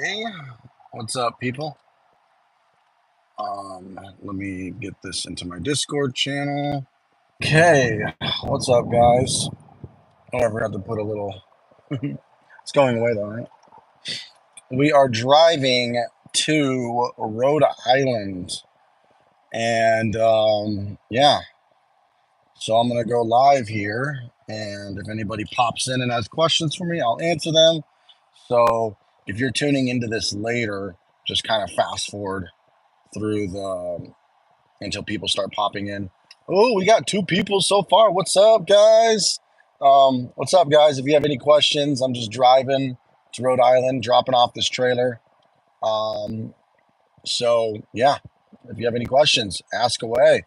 Okay, what's up, people? Let me get this into my Discord channel. Okay, what's up, guys? I don't ever have to put a little. It's going away though, right? We are driving to Rhode Island, and yeah, so I'm gonna go live here, and if anybody pops in and has questions for me, I'll answer them. So if you're tuning into this later, just kind of fast forward through the until people start popping in. Oh, we got 2 people so far. What's up, guys? What's up, guys? If you have any questions, I'm just driving to Rhode Island, dropping off this trailer. So yeah, if you have any questions, ask away.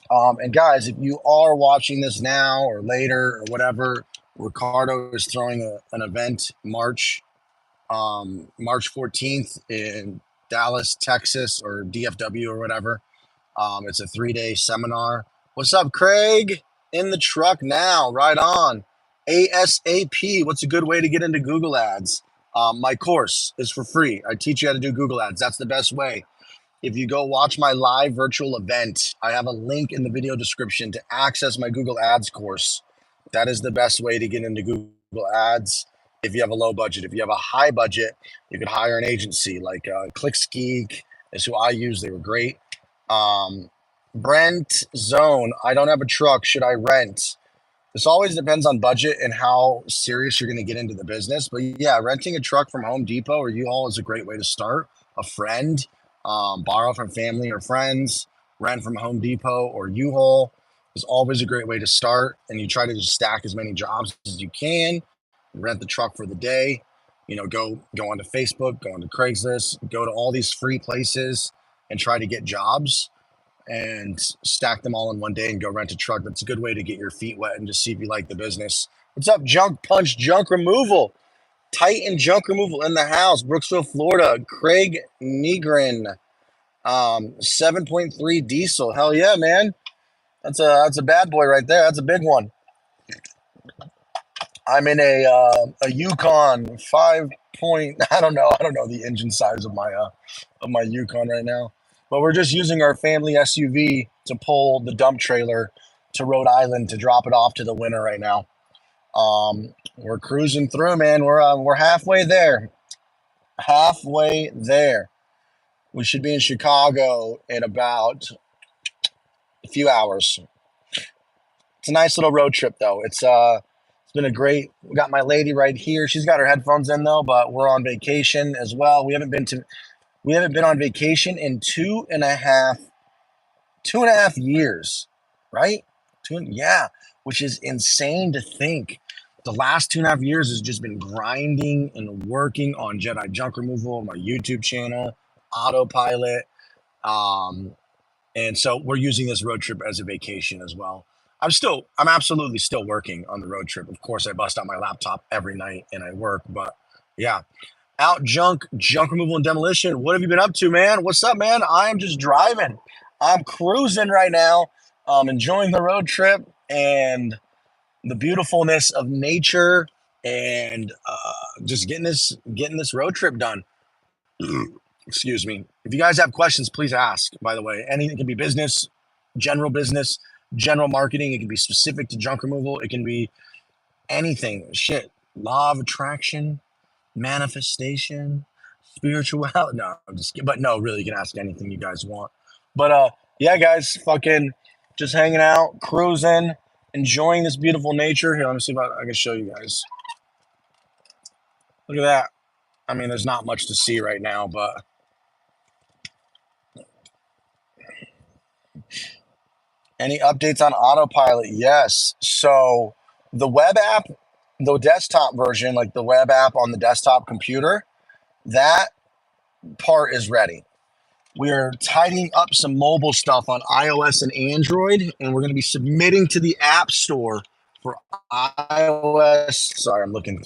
And guys, if you are watching this now or later or whatever, Ricardo is throwing an event March 14th in Dallas, Texas, or DFW or whatever. It's a 3-day seminar. What's up, Craig? In the truck now, right on. ASAP. What's a good way to get into Google Ads? My course is for free. I teach you how to do Google Ads. That's the best way. If you go watch my live virtual event, I have a link in the video description to access my Google Ads course. That is the best way to get into Google Ads if you have a low budget. If you have a high budget, you could hire an agency like ClickSgeek is who I use. They were great. Brent Zone, I don't have a truck. Should I rent? This always depends on budget and how serious you're going to get into the business. But yeah, renting a truck from Home Depot or U-Haul is a great way to start. A friend, borrow from family or friends, rent from Home Depot or U-Haul is always a great way to start. And you try to just stack as many jobs as you can, rent the truck for the day. You know, go onto Facebook, go onto Craigslist, go to all these free places and try to get jobs and stack them all in one day and go rent a truck. That's a good way to get your feet wet and just see if you like the business. What's up, Junk Punch Junk Removal? Titan Junk Removal in the house, Brooksville, Florida. Craig Negrin, 7.3 diesel. Hell yeah, man. That's a bad boy right there. That's a big one. I'm in a Yukon 5 point. I don't know the engine size of my Yukon right now. But we're just using our family SUV to pull the dump trailer to Rhode Island to drop it off to the winter right now. We're cruising through, man. We're halfway there. Halfway there. We should be in Chicago in about a few hours. It's a nice little road trip, though. It's been a great. We got my lady right here. She's got her headphones in though, but we're on vacation as well. We haven't been on vacation in 2.5 years, right? Yeah, which is insane to think. The last 2.5 years has just been grinding and working on Jedi Junk Removal, my YouTube channel, Autopilot. And so we're using this road trip as a vacation as well. I'm absolutely still working on the road trip. Of course, I bust out my laptop every night and I work, but yeah. Out Junk Removal and Demolition. What have you been up to, man? What's up, man? I'm just driving. I'm cruising right now. Enjoying the road trip and the beautifulness of nature and just getting this road trip done. Excuse me. If you guys have questions, please ask, by the way. Anything can be business, general marketing. It can be specific to junk removal. It can be anything. Shit. Law of attraction, manifestation, spirituality. No, I'm just kidding. But no, really, you can ask anything you guys want. But yeah, guys, fucking just hanging out, cruising, enjoying this beautiful nature. Here, let me see if I can show you guys. Look at that. I mean, there's not much to see right now, but any updates on Autopilot? Yes. So the web app, the desktop version, like the web app on the desktop computer, that part is ready. We're tidying up some mobile stuff on iOS and Android, and we're going to be submitting to the App Store for iOS. Sorry, I'm looking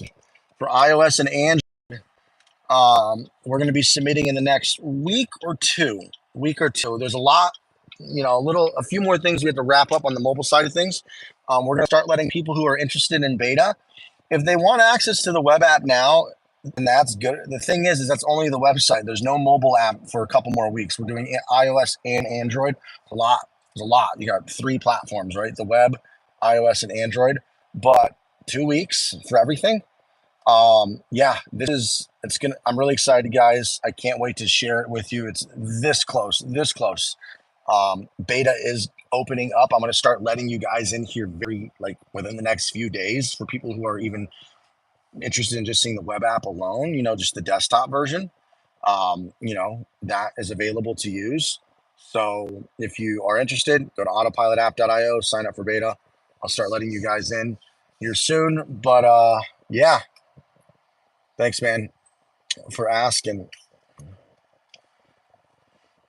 for iOS and Android. We're going to be submitting in the next week or two. There's a lot, a few more things we have to wrap up on the mobile side of things. We're going to start letting people who are interested in beta, if they want access to the web app now, And that's good. The thing is that's only the website. There's no mobile app for a couple more weeks. We're doing iOS and Android. A lot. There's a lot. You got 3 platforms, right? The web, iOS, and Android. But 2 weeks for everything. Yeah, I'm really excited, guys. I can't wait to share it with you. It's this close, this close. Beta is opening up. I'm going to start letting you guys in here within the next few days for people who are even interested in just seeing the web app alone, just the desktop version. That is available to use. So if you are interested, go to autopilotapp.io, sign up for beta. I'll start letting you guys in here soon. But yeah, thanks, man, for asking.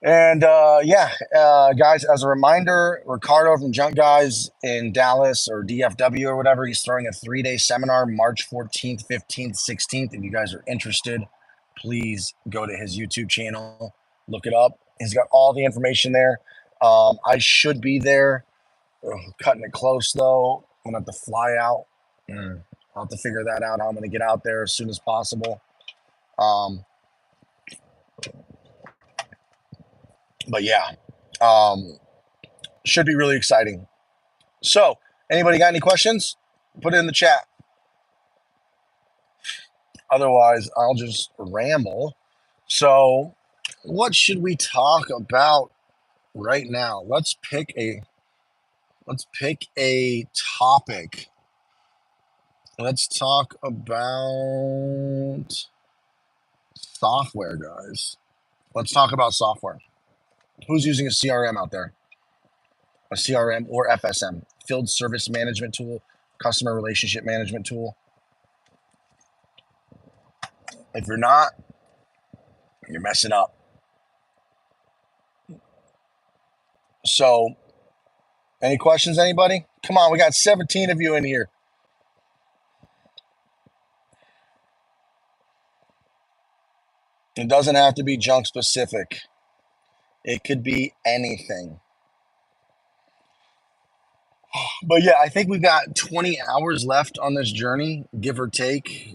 And guys, as a reminder, Ricardo from Junk Guys in Dallas or DFW or whatever, he's throwing a 3-day seminar, March 14th, 15th, 16th. If you guys are interested, please go to his YouTube channel, look it up. He's got all the information there. I should be there. Cutting it close, though. I'm going to have to fly out. I'll have to figure that out, how I'm going to get out there as soon as possible. But yeah, should be really exciting. So, anybody got any questions? Put it in the chat. Otherwise, I'll just ramble. So, what should we talk about right now? Let's pick a topic. Let's talk about software, guys. Let's talk about software. Who's using a CRM out there? A CRM or FSM, field service management tool, customer relationship management tool. If you're not, you're messing up. So, any questions, anybody? Come on, we got 17 of you in here. It doesn't have to be junk specific. It could be anything. But yeah, I think we've got 20 hours left on this journey, give or take.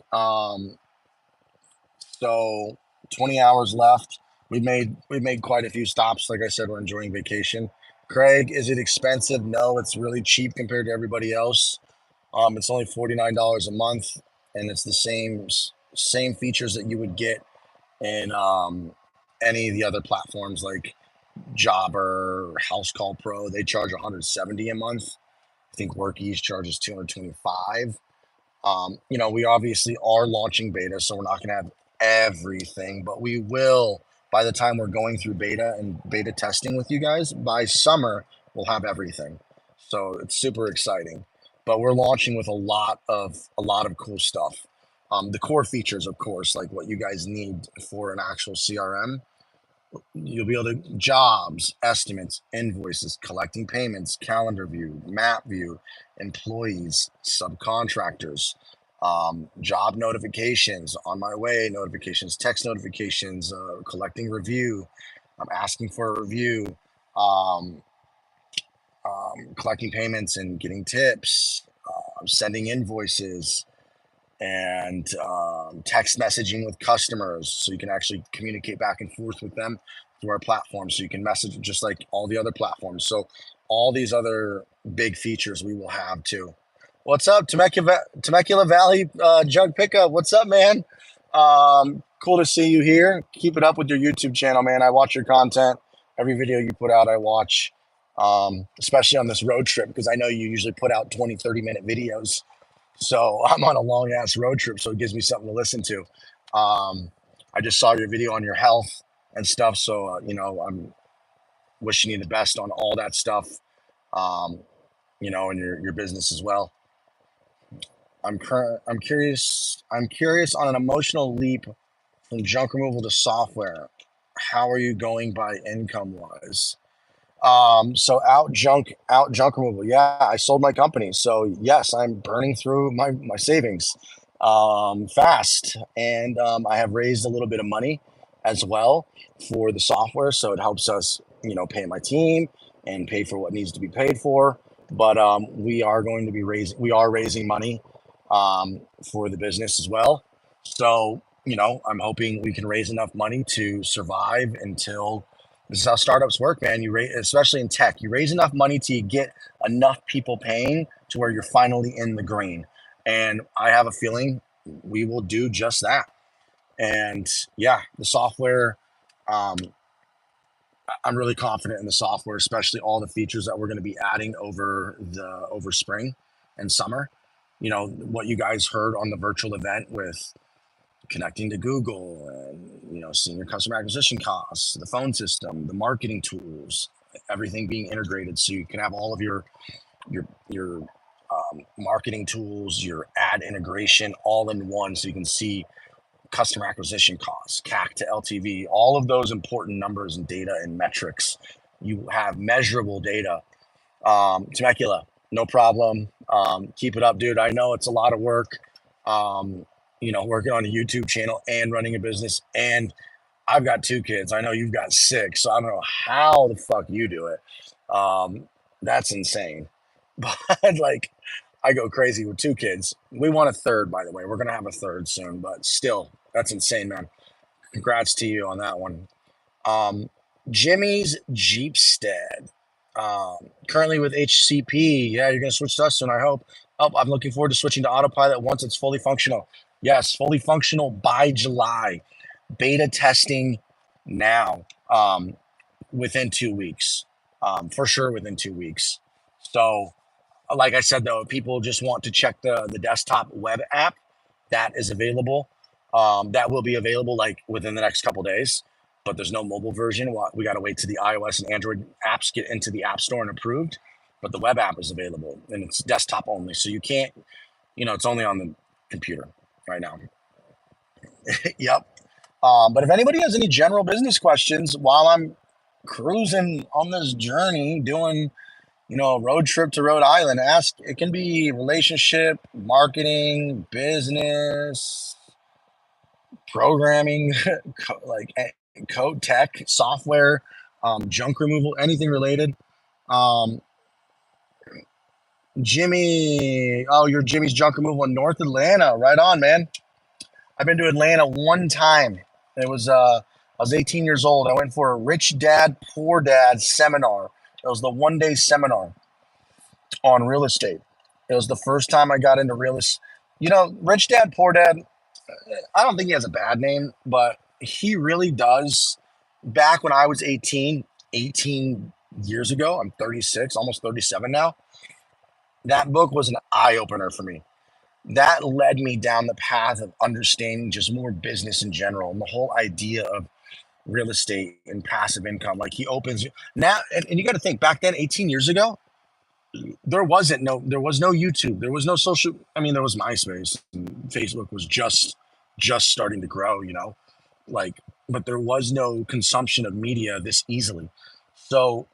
So 20 hours left. We've made quite a few stops. Like I said, we're enjoying vacation. Craig, is it expensive? No, it's really cheap compared to everybody else. It's only $49 a month, and it's the same features that you would get in any of the other platforms like Jobber, House Call Pro. They charge $170 a month. I think WorkEase charges $225. We obviously are launching beta, so we're not going to have everything, but we will. By the time we're going through beta and beta testing with you guys, by summer we'll have everything. So it's super exciting. But we're launching with a lot of cool stuff. The core features, of course, like what you guys need for an actual CRM. You'll be able to jobs, estimates, invoices, collecting payments, calendar view, map view, employees, subcontractors, job notifications, on my way notifications, text notifications, collecting review, asking for a review, collecting payments and getting tips, sending invoices, and text messaging with customers, so you can actually communicate back and forth with them through our platform. So you can message just like all the other platforms. So all these other big features we will have too. What's up, Temecula Valley Jug Pickup? What's up, man? Cool to see you here. Keep it up with your YouTube channel, man. I watch your content. Every video you put out, I watch, especially on this road trip, because I know you usually put out 20, 30-minute videos. So I'm on a long ass road trip, so it gives me something to listen to. I just saw your video on your health and stuff. So, I'm wishing you the best on all that stuff, and your business as well. I'm curious on an emotional leap from junk removal to software. How are you going by income wise? So out junk removal. Yeah, I sold my company. So yes, I'm burning through my savings fast. And I have raised a little bit of money as well for the software. So it helps us, pay my team and pay for what needs to be paid for. But we are raising money for the business as well. So I'm hoping we can raise enough money to survive until this is how startups work, man. You raise, especially in tech, you raise enough money to get enough people paying to where you're finally in the green. And I have a feeling we will do just that. And yeah, the software, um, I'm really confident in the software, especially all the features that we're going to be adding over spring and summer. What you guys heard on the virtual event with connecting to Google and seeing your customer acquisition costs, the phone system, the marketing tools, everything being integrated, so you can have all of your marketing tools, your ad integration, all in one, so you can see customer acquisition costs, CAC to LTV, all of those important numbers and data and metrics. You have measurable data. Temecula, no problem. Keep it up, dude. I know it's a lot of work. Working on a YouTube channel and running a business. And I've got 2 kids. I know you've got 6. So I don't know how the fuck you do it. That's insane. But like, I go crazy with 2 kids. We want a third, by the way. We're going to have a third soon, but still, that's insane, man. Congrats to you on that one. Jimmy's Jeepstead. Currently with HCP. Yeah, you're going to switch to us soon, I hope. Oh, I'm looking forward to switching to Autopilot once it's fully functional. Yes, fully functional by July. Beta testing now, within 2 weeks. For sure within 2 weeks. So, like I said, though, if people just want to check the desktop web app, that is available. That will be available like within the next couple days, but there's no mobile version. We got to wait till the iOS and Android apps get into the App Store and approved. But the web app is available and it's desktop only, so you can't. It's only on the computer right now. Yep. But if anybody has any general business questions while I'm cruising on this journey, doing a road trip to Rhode Island, ask. It can be relationship, marketing, business, programming, like code, tech, software, junk removal, anything related. Jimmy, oh, you're Jimmy's Junk Removal in North Atlanta. Right on, man. I've been to Atlanta one time. It was I was 18 years old. I went for a Rich Dad, Poor Dad seminar. It was the one-day seminar on real estate. It was the first time I got into real estate. Rich Dad, Poor Dad, I don't think he has a bad name, but he really does. Back when I was 18 years ago, I'm 36, almost 37 now. That book was an eye opener for me. That led me down the path of understanding just more business in general and the whole idea of real estate and passive income. Like he opens now, and you got to think back then, 18 years ago, there was no YouTube, there was no social. I mean, there was MySpace, and Facebook was just starting to grow, but there was no consumption of media this easily. So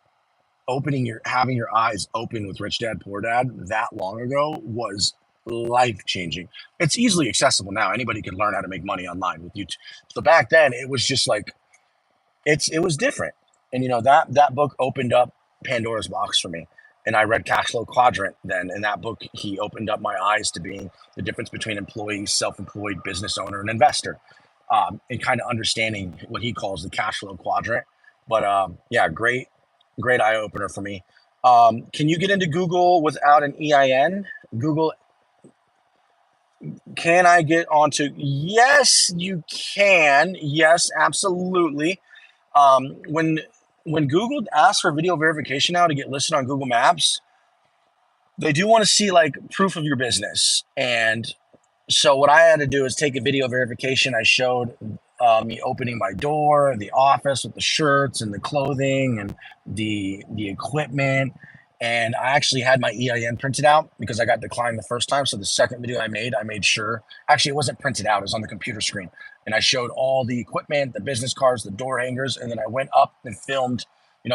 having your eyes open with Rich Dad Poor Dad that long ago was life changing. It's easily accessible now. Anybody can learn how to make money online with YouTube. So back then it was just like it was different. And that book opened up Pandora's box for me. And I read Cash Flow Quadrant then. In that book, he opened up my eyes to being the difference between employee, self-employed, business owner, and investor, and kind of understanding what he calls the cash flow quadrant. But yeah, great eye opener for me. Can you get into Google without an EIN? Google, can I get onto? Yes, you can. Yes, absolutely. When Google asks for video verification now to get listed on Google Maps, they do want to see like proof of your business. And so what I had to do is take a video verification. I showed me opening my door, the office with the shirts and the clothing and the equipment. And I actually had my EIN printed out because I got declined the first time. So the second video I made sure, actually it wasn't printed out, it was on the computer screen. And I showed all the equipment, the business cards, the door hangers, and then I went up and filmed,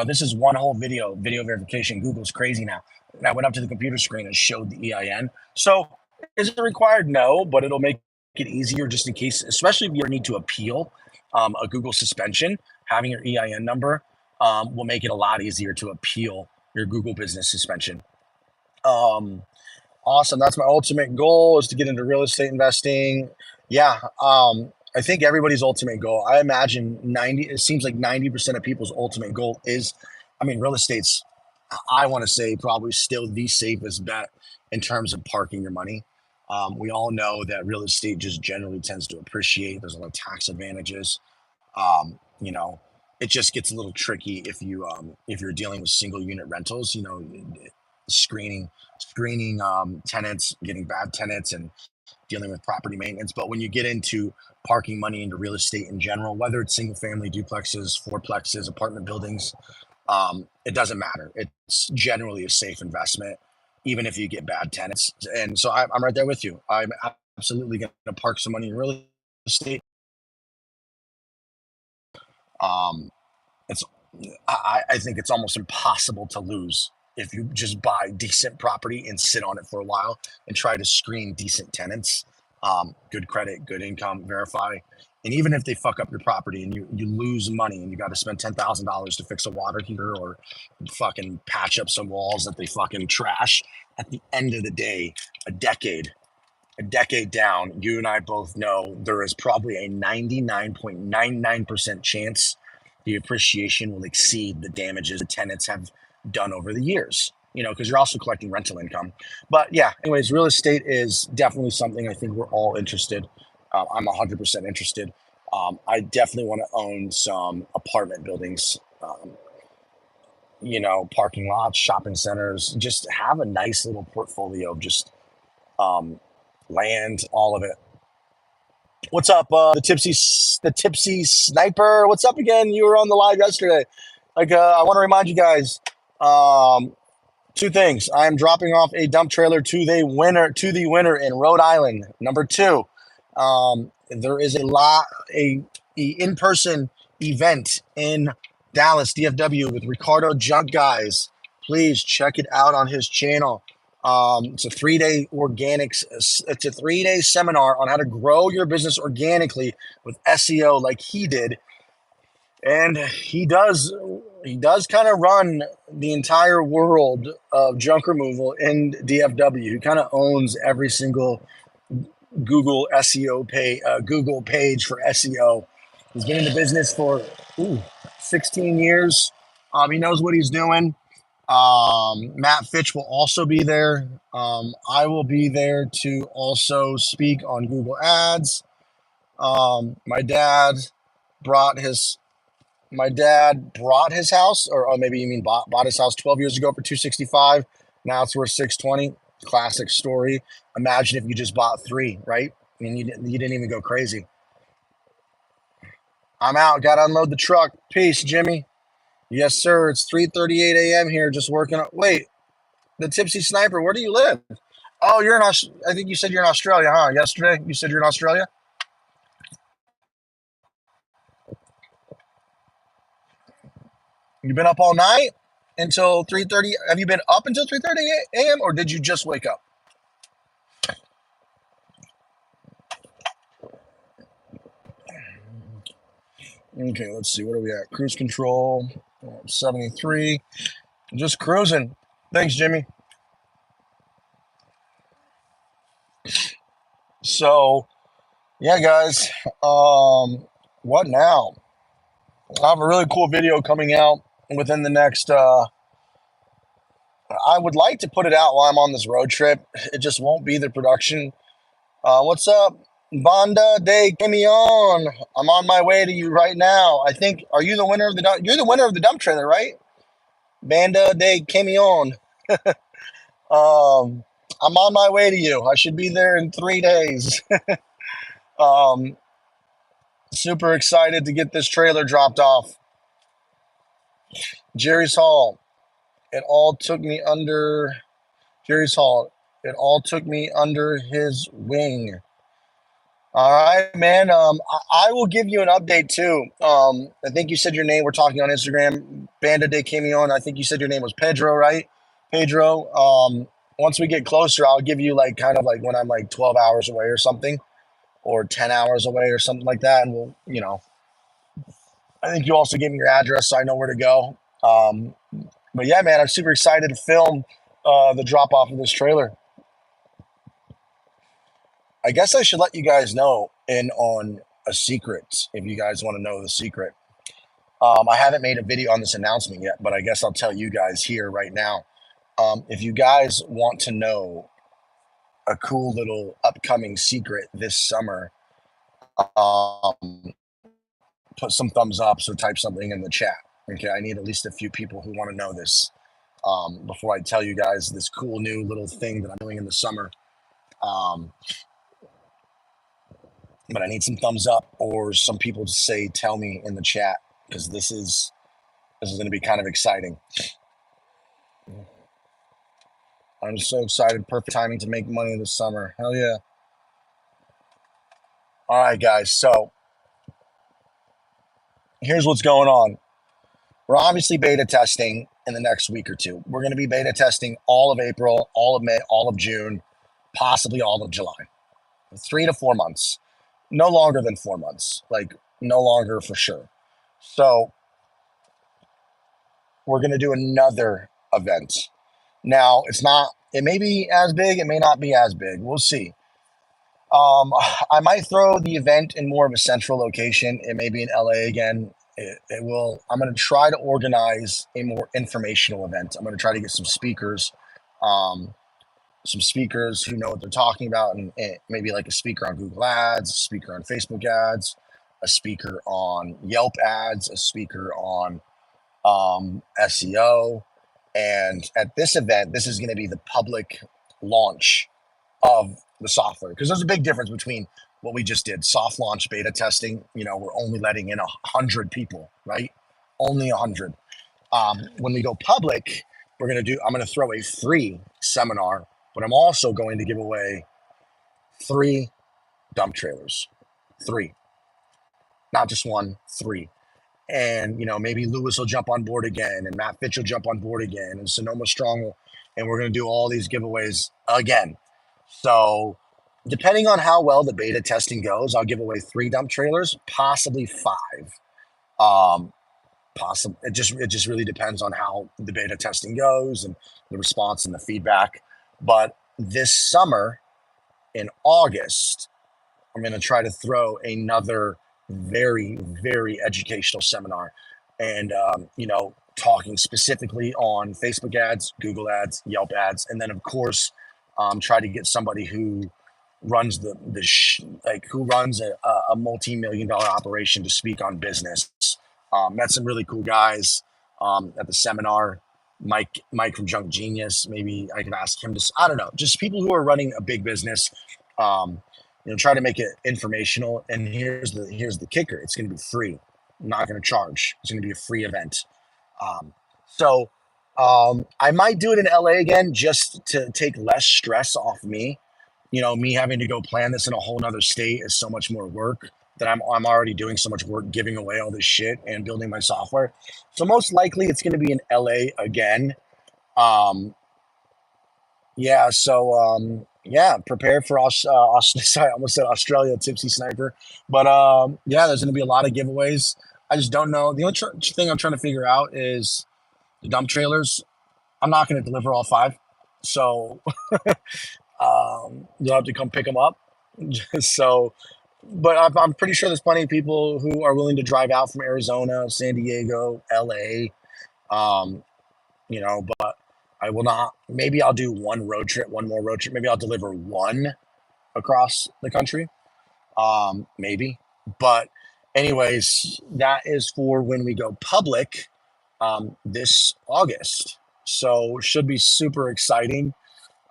this is one whole video verification. Google's crazy now. And I went up to the computer screen and showed the EIN. So is it required? No, but it'll make it easier just in case, especially if you need to appeal a Google suspension. Having your EIN number will make it a lot easier to appeal your Google business suspension. Awesome. That's my ultimate goal, is to get into real estate investing. Yeah. I think everybody's ultimate goal. I imagine 90. It seems like 90% of people's ultimate goal is, I mean, real estate's. I want to say probably still the safest bet in terms of parking your money. We all know that real estate just generally tends to appreciate. There's a lot of tax advantages. You know, it just gets a little tricky if you're dealing with single unit rentals. You know, screening tenants, getting bad tenants, and dealing with property maintenance. But when you get into parking money into real estate in general, whether it's single family duplexes, fourplexes, apartment buildings, it doesn't matter. It's generally a safe investment, even if you get bad tenants. And so I'm right there with you. I'm absolutely going to park some money in real estate. Um, it's I think it's almost impossible to lose if you just buy decent property and sit on it for a while and try to screen decent tenants, good credit, good income, verify. And even if they fuck up your property and you lose money and you got to spend $10,000 to fix a water heater or fucking patch up some walls that they fucking trash, at the end of the day, a decade a decade down, you and I both know there is probably a 99.99% chance the appreciation will exceed the damages the tenants have done over the years. You know, because you're also collecting rental income. But yeah, anyways, real estate is definitely something I think we're all interested. I'm 100% interested. I definitely want to own some apartment buildings, you know, parking lots, shopping centers, just have a nice little portfolio of just um, land, all of it. What's up, the tipsy sniper? What's up again? You were on the live yesterday. Like, I want to remind you guys, um, two things. I am dropping off a dump trailer to the winner in Rhode Island. Number two, there is a in-person event in Dallas, DFW, with Ricardo Junk Guys. Please check it out on his channel. It's a 3-day organics. It's a 3-day seminar on how to grow your business organically with SEO, like he did. And he does kind of run the entire world of junk removal in DFW. He kind of owns every single Google Google page for SEO. He's been in the business for 16 years. He knows what he's doing. Matt Fitch will also be there. I will be there to also speak on Google Ads. My dad brought his house, or maybe you mean bought his house 12 years ago for 265. Now it's worth 620. Classic story. Imagine if you just bought 3, right? I mean, you didn't even go crazy. I'm out. Got to unload the truck. Peace, Jimmy. Yes, sir. It's 3:38 a.m. here. Just working on. Wait, the tipsy sniper. Where do you live? Oh, you're in. I think you said you're in Australia, huh? Yesterday, you said you're in Australia. You've been up all night until 3:30. Have you been up until 3:30 a.m. or did you just wake up? Okay, let's see. What are we at? Cruise control, 73. Just cruising. Thanks, Jimmy. So, yeah, guys. What now? I have a really cool video coming out within the next. I would like to put it out while I'm on this road trip. It just won't be the production. What's up, Banda de Camion? I'm on my way to you right now. I think. Are you the winner of the dump? You're the winner of the dump trailer, right? Banda de Camion. I'm on my way to you. I should be there in 3 days. Super excited to get this trailer dropped off. Jerry's Hall. It all took me under Jerry's Hall. It all took me under his wing. All right, man. I will give you an update too. I think you said your name. We're talking on Instagram. Banda de Camion. I think you said your name was Pedro, right? Pedro. Once we get closer, I'll give you like kind of like when I'm like 12 hours away or something, or 10 hours away or something like that. And we'll, you know, I think you also gave me your address so I know where to go. But yeah, man, I'm super excited to film the drop off of this trailer. I guess I should let you guys know in on a secret if you guys want to know the secret. I haven't made a video on this announcement yet, but I guess I'll tell you guys here right now. If you guys want to know a cool little upcoming secret this summer, um, put some thumbs ups or type something in the chat. Okay, I need at least a few people who want to know this before I tell you guys this cool new little thing that I'm doing in the summer. But I need some thumbs up or some people to say, tell me in the chat, because this is going to be kind of exciting. I'm so excited. Perfect timing to make money this summer. Hell yeah. All right, guys. So here's what's going on. We're obviously beta testing in the next week or two. We're going to be beta testing all of April, all of May, all of June, possibly all of July. 3 to 4 months. No longer than 4 months. Like, no longer for sure. So we're going to do another event. Now, it may be as big, it may not be as big. We'll see. I might throw the event in more of a central location. It may be in LA again. I'm going to try to organize a more informational event. I'm going to try to get some speakers who know what they're talking about, and maybe like a speaker on Google Ads, a speaker on Facebook ads, a speaker on Yelp ads, a speaker on SEO. And at this event, this is going to be the public launch of the software, because there's a big difference between what we just did, soft launch beta testing. We're only letting in 100 people, right? Only 100. When we go public, I'm going to throw a free seminar, but I'm also going to give away 3 dump trailers. 3, not just 1, 3. And, maybe Lewis will jump on board again, and Matt Fitch will jump on board again, and Sonoma Strong and we're going to do all these giveaways again. So depending on how well the beta testing goes, I'll give away 3 dump trailers, possibly 5. It just really depends on how the beta testing goes and the response and the feedback. But this summer in August, I'm going to try to throw another very, very educational seminar, and talking specifically on Facebook ads, Google ads, Yelp ads, and then of course try to get somebody who runs who runs a multi-million-dollar operation to speak on business. Met some really cool guys at the seminar. Mike from Junk Genius. Maybe I can ask him to. I don't know. Just people who are running a big business. Try to make it informational. And here's the kicker: it's going to be free. I'm not going to charge. It's going to be a free event. So I might do it in LA again, just to take less stress off me. Me having to go plan this in a whole nother state is so much more work that I'm already doing so much work giving away all this shit and building my software. So most likely it's going to be in LA again. Yeah. So, prepare for sorry, I almost said Australia, Tipsy Sniper. But there's going to be a lot of giveaways. I just don't know. The only thing I'm trying to figure out is the dump trailers. I'm not going to deliver all 5. So you'll have to come pick them up. So, but I'm pretty sure there's plenty of people who are willing to drive out from Arizona, San Diego, LA. But I will not. Maybe I'll do one more road trip. Maybe I'll deliver 1 across the country. Maybe. But anyways, that is for when we go public this August. So should be super exciting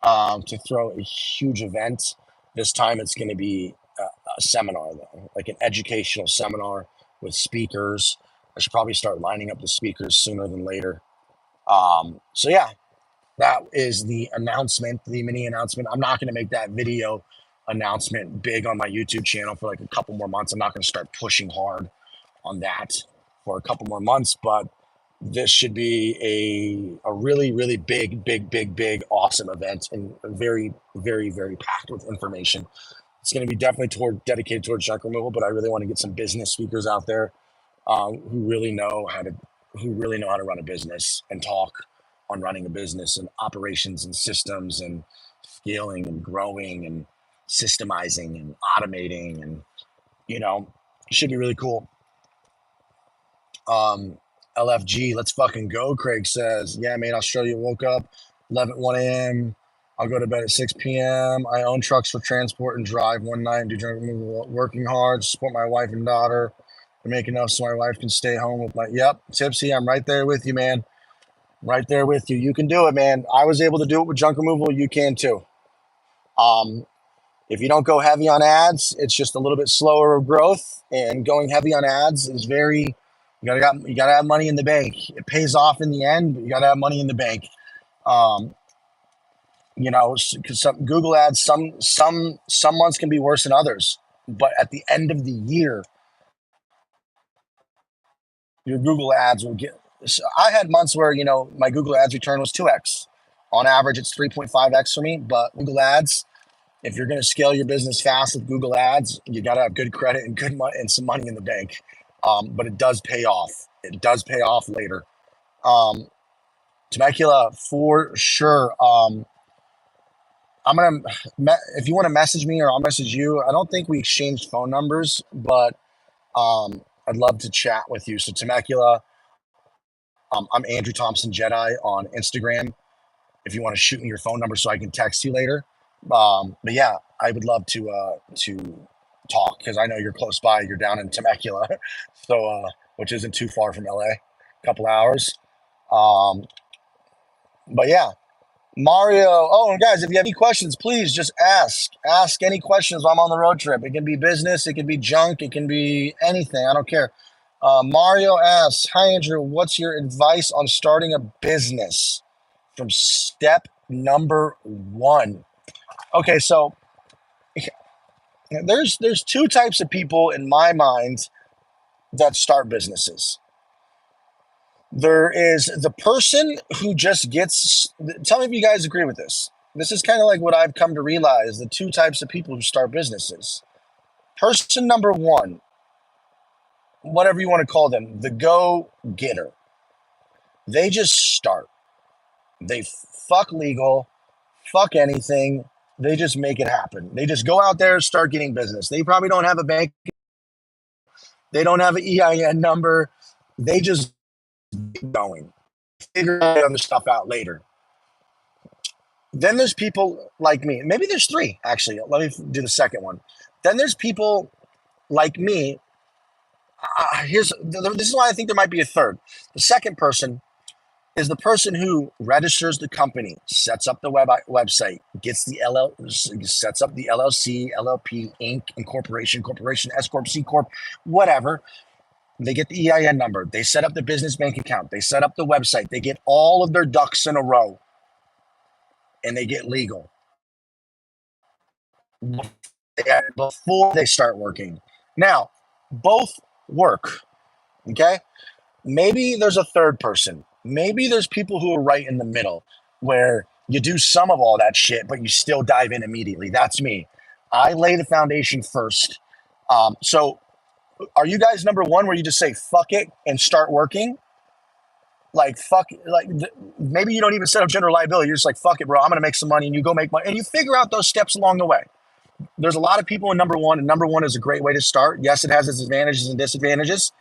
to throw a huge event. This time it's going to be a seminar, though, like an educational seminar with speakers. I should probably start lining up the speakers sooner than later. So yeah, that is the announcement, the mini announcement. I'm not going to make that video announcement big on my YouTube channel for like a couple more months. I'm not going to start pushing hard on that for a couple more months, but this should be a really, really big, awesome event, and very, very, very packed with information. It's going to be definitely dedicated towards junk removal, but I really want to get some business speakers out there who really know how to run a business and talk on running a business and operations and systems and scaling and growing and systemizing and automating and Should be really cool. LFG, let's fucking go, Craig says. Yeah, mate, Australia woke up 1 a.m. I'll go to bed at 6 p.m. I own trucks for transport and drive one night and do junk removal, working hard, support my wife and daughter, and make enough so my wife can stay home with my, yep, Tipsy, I'm right there with you, man. Right there with you. You can do it, man. I was able to do it with junk removal. You can too. If you don't go heavy on ads, it's just a little bit slower of growth. And going heavy on ads is very, you gotta have money in the bank. It pays off in the end, but you gotta have money in the bank. Because some Google ads, some months can be worse than others. But at the end of the year, your Google ads will get. So I had months where my Google ads return was 2x. On average, it's 3.5x for me. But Google ads, if you're going to scale your business fast with Google ads, you got to have good credit and good money and some money in the bank. But it does pay off. It does pay off later. Temecula for sure. I'm gonna if you want to message me or I'll message you. I don't think we exchanged phone numbers, but I'd love to chat with you. So Temecula, I'm Andrew Thompson Jedi on Instagram. If you want to shoot me your phone number so I can text you later. But yeah, I would love to talk because I know you're close by. You're down in Temecula, so which isn't too far from LA, a couple hours. But yeah, Mario. Oh, and guys, if you have any questions, please just ask. Ask any questions while I'm on the road trip. It can be business, it can be junk, it can be anything. I don't care. Mario asks, "Hi Andrew, what's your advice on starting a business from step number 1?" Okay, so there's two types of people in my mind that start businesses. There is the person who just gets, tell me if you guys agree with this. This is kind of like what I've come to realize, the two types of people who start businesses. Person number 1, whatever you want to call them, the go-getter. They just start. They fuck legal, fuck anything. They just make it happen. They just go out there and start getting business. They probably don't have a bank. They don't have an EIN number. They just keep going. Figure other stuff out later. Then there's people like me. Maybe there's 3, actually. Let me do the second one. Then there's people like me. This is why I think there might be a third. The second person is the person who registers the company, sets up the website, gets the sets up the LLC, LLP, Inc., Incorporation, Corporation, S Corp, C Corp, whatever. They get the EIN number. They set up the business bank account. They set up the website. They get all of their ducks in a row, and they get legal before they start working. Now, both work. Okay. Maybe there's a third person. Maybe there's people who are right in the middle where you do some of all that shit, but you still dive in immediately. That's me. I lay the foundation first. So are you guys number 1 where you just say fuck it and start working? Like fuck, like maybe you don't even set up general liability. You're just like, fuck it, bro. I'm going to make some money, and you go make money and you figure out those steps along the way. There's a lot of people in number 1, and number 1 is a great way to start. Yes, it has its advantages and disadvantages.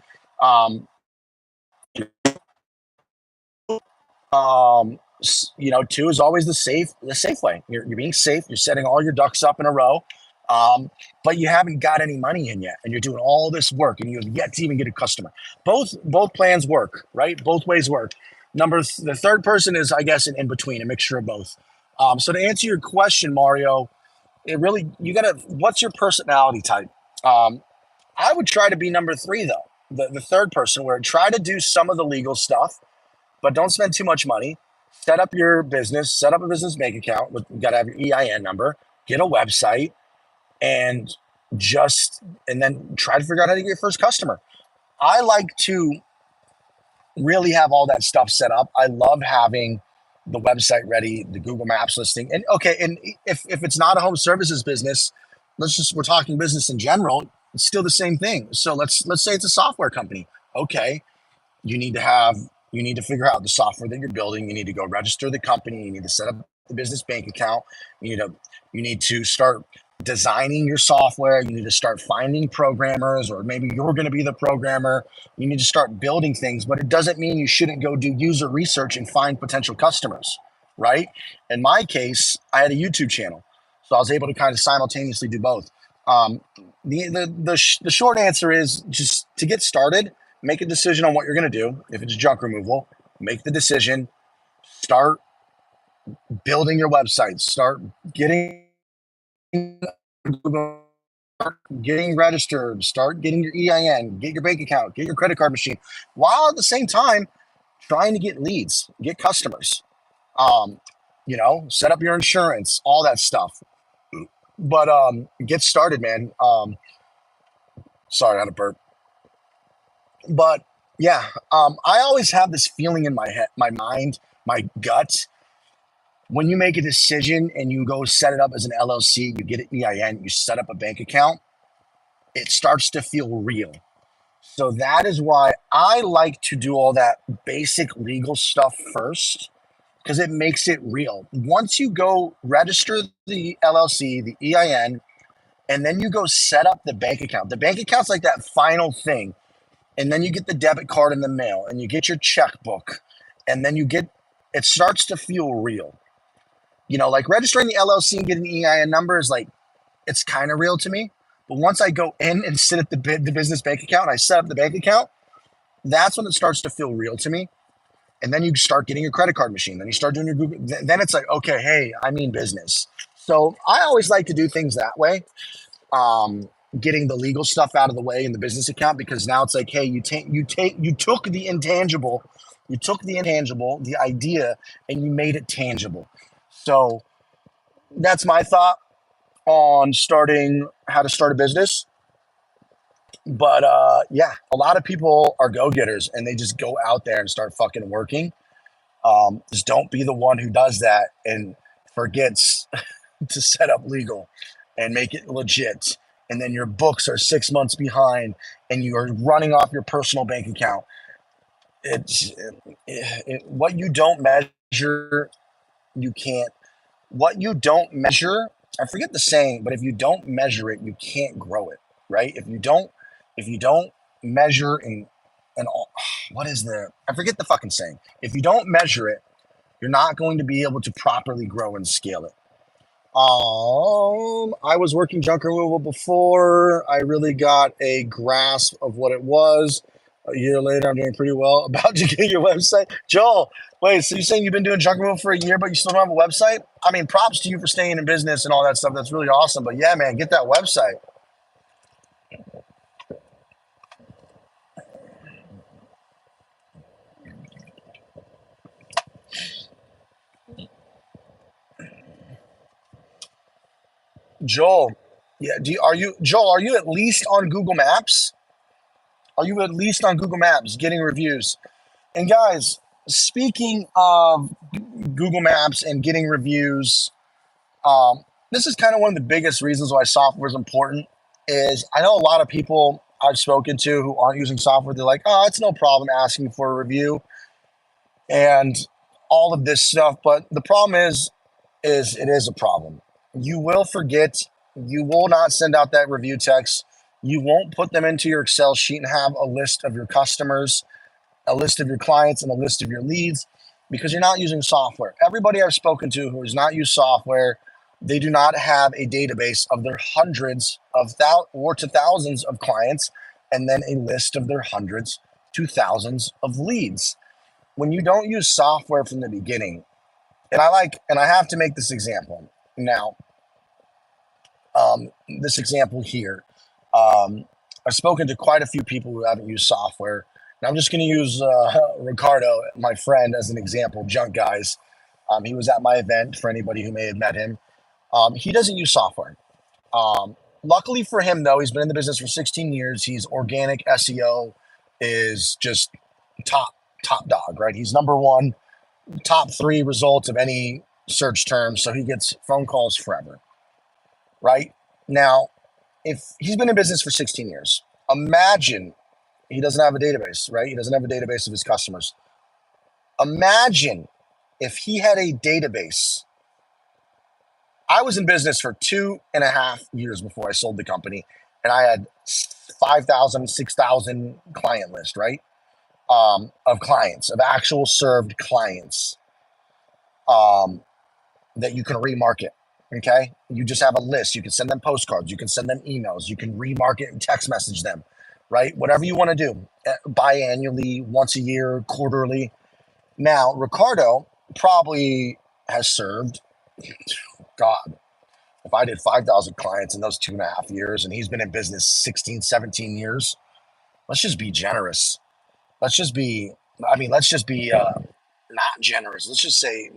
2 is always the safe way. You're being safe. You're setting all your ducks up in a row, but you haven't got any money in yet, and you're doing all this work, and you have yet to even get a customer. Both plans work, right? Both ways work. The third person is, I guess, an in between, a mixture of both. So to answer your question, Mario, what's your personality type? I would try to be number 3 though, the third person, where try to do some of the legal stuff, but don't spend too much money. Set up your business, set up a business bank account. You got to have your EIN number, get a website, and then try to figure out how to get your first customer. I like to really have all that stuff set up. I love having the website ready, the Google Maps listing. And okay, and if it's not a home services business, we're talking business in general, it's still the same thing. So let's say it's a software company. Okay, you need to figure out the software that you're building. You need to go register the company. You need to set up the business bank account. You need to start designing your software. You need to start finding programmers, or maybe you're going to be the programmer. You need to start building things, but it doesn't mean you shouldn't go do user research and find potential customers, right? In my case, I had a YouTube channel, so I was able to kind of simultaneously do both. The short answer is just to get started, make a decision on what you're going to do. If it's junk removal, make the decision, start building your website, start getting getting registered, start getting your EIN, get your bank account, get your credit card machine, while at the same time trying to get leads, get customers, set up your insurance, all that stuff. But get started, man. Sorry, I had a burp. But yeah, I always have this feeling in my head, my mind, my gut. When you make a decision and you go set it up as an LLC, you get an EIN, you set up a bank account, it starts to feel real. So that is why I like to do all that basic legal stuff first, because it makes it real. Once you go register the LLC, the EIN, and then you go set up the bank account. The bank account's like that final thing. And then you get the debit card in the mail and you get your checkbook, and then it starts to feel real. Like registering the LLC and getting the EIN number is like, it's kind of real to me. But once I go in and sit at the business bank account, and I set up the bank account, that's when it starts to feel real to me. And then you start getting your credit card machine. Then you start doing your Google. Then it's like, okay, hey, I mean business. So I always like to do things that way. Getting the legal stuff out of the way in the business account, because now it's like, hey, you took the intangible, the idea, and you made it tangible. So that's my thought on how to start a business. But yeah, a lot of people are go-getters and they just go out there and start fucking working. Just don't be the one who does that and forgets to set up legal and make it legit. And then your books are 6 months behind and you are running off your personal bank account. What you don't measure, you can't. What you don't measure, I forget the saying, but if you don't measure it, you can't grow it, right? If you don't measure and what is I forget the fucking saying. If you don't measure it, you're not going to be able to properly grow and scale it. I was working junk removal before I really got a grasp of what it was. A year later, I'm doing pretty well. About to get your website. Joel, wait, so you're saying you've been doing junk removal for a year, but you still don't have a website? I mean, props to you for staying in business and all that stuff. That's really awesome. But yeah, man, get that website. Joel, yeah, are you at least on Google Maps? Are you at least on Google Maps getting reviews? And guys, speaking of Google Maps and getting reviews, this is kind of one of the biggest reasons why software is important. Is I know a lot of people I've spoken to who aren't using software, they're like, oh, it's no problem asking for a review and all of this stuff. But the problem is it is a problem. You will forget. You will not send out that review text. You won't put them into your Excel sheet and have a list of your customers, a list of your clients, and a list of your leads, because you're not using software. Everybody I've spoken to who has not used software, they do not have a database of their hundreds of to thousands of clients, and then a list of their hundreds to thousands of leads. When you don't use software from the beginning, and I have to make this example now. This example here, I've spoken to quite a few people who haven't used software. And I'm just going to use Ricardo, my friend, as an example. Junk Guys. He was at my event. For anybody who may have met him, he doesn't use software. Luckily for him, though, he's been in the business for 16 years. He's organic SEO is just top dog, right? He's number one, top 3 results of any search term. So he gets phone calls forever, right? Now, if he's been in business for 16 years, imagine he doesn't have a database, right? He doesn't have a database of his customers. Imagine if he had a database, I was in business for 2.5 years before I sold the company, and I had 5,000, 6,000 client list, right? Of clients, of actual served clients um, that you can remarket. Okay. You just have a list. You can send them postcards. You can send them emails. You can remarket and text message them, right? Whatever you want to do, biannually, once a year, quarterly. Now, Ricardo probably has served, God, if I did 5,000 clients in those 2.5 years and he's been in business 16, 17 years, let's just be generous. Let's just be, let's just be not generous. Let's just say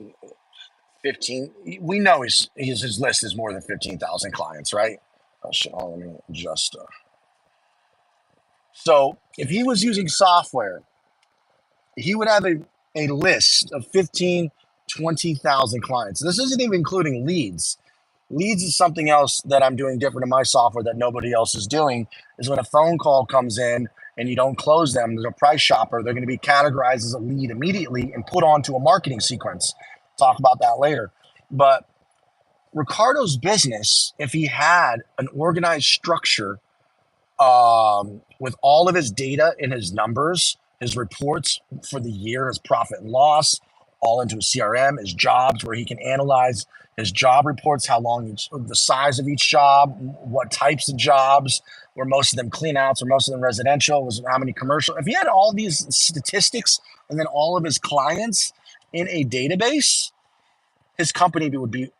15. We know his list is more than 15,000 clients, right? Oh, shit. Oh, let me just. So if he was using software, he would have a list of 15, 20,000 clients. This isn't even including leads. Leads is something else that I'm doing different in my software that nobody else is doing. Is when a phone call comes in and you don't close them, there's a price shopper. They're going to be categorized as a lead immediately and put onto a marketing sequence. Talk about that later. But Ricardo's business, if he had an organized structure with all of his data and his numbers, his reports for the year, his profit and loss, all into his CRM, his jobs, where he can analyze his job reports, how long the size of each job, what types of jobs, were most of them clean outs or most of them residential, was how many commercial. If he had all these statistics and then all of his clients in a database, his company would be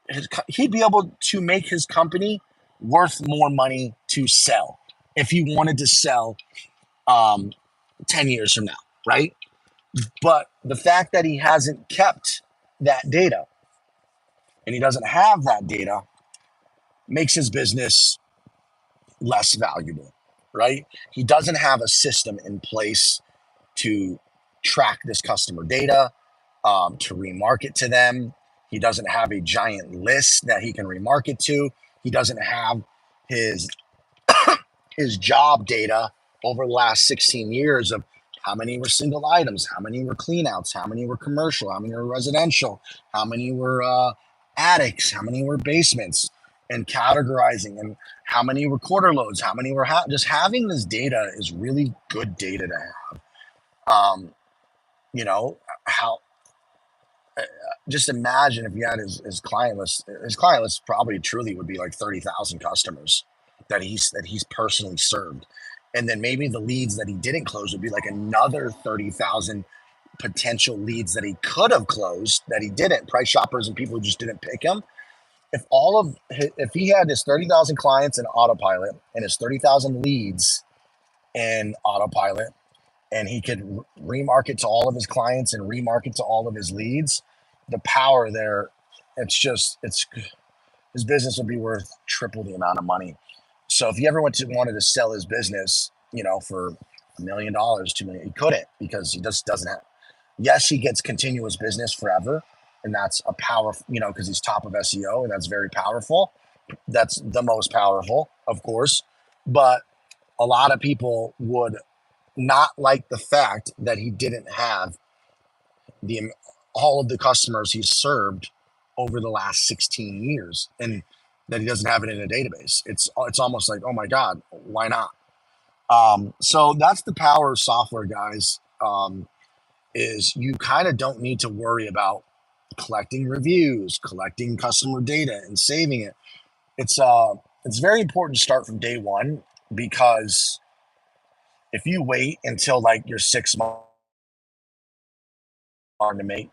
he'd be able to make his company worth more money to sell if he wanted to sell 10 years from now, right? But the fact that he hasn't kept that data and he doesn't have that data makes his business less valuable, right? He doesn't have a system in place to track this customer data, to remarket to them. He doesn't have a giant list that he can remarket to. He doesn't have his his job data over the last 16 years of how many were single items, how many were clean outs, how many were commercial, how many were residential, how many were attics, how many were basements, and categorizing, and how many were quarter loads, how many were just having this data is really good data to have. You know, how just imagine if he had his client list. His client list probably truly would be like 30,000 customers that he's personally served, and then maybe the leads that he didn't close would be like another 30,000 potential leads that he could have closed that he didn't. Price shoppers and people who just didn't pick him. If he had his 30,000 clients in Autopilot and his 30,000 leads in Autopilot, and he could remarket to all of his clients and remarket to all of his leads, the power there, it's his business would be worth triple the amount of money. So if he ever wanted to sell his business, for $1 million, $2 million, he couldn't, because he just doesn't have. Yes, he gets continuous business forever, and that's a power, because he's top of SEO, and that's very powerful. That's the most powerful, of course, but a lot of people would not like the fact that he didn't have all of the customers he's served over the last 16 years, and that he doesn't have it in a database. It's almost like, oh my God, why not? So that's the power of software, guys. Is you kind of don't need to worry about collecting reviews, collecting customer data, and saving it. It's very important to start from day one, because if you wait until like your 6 months to make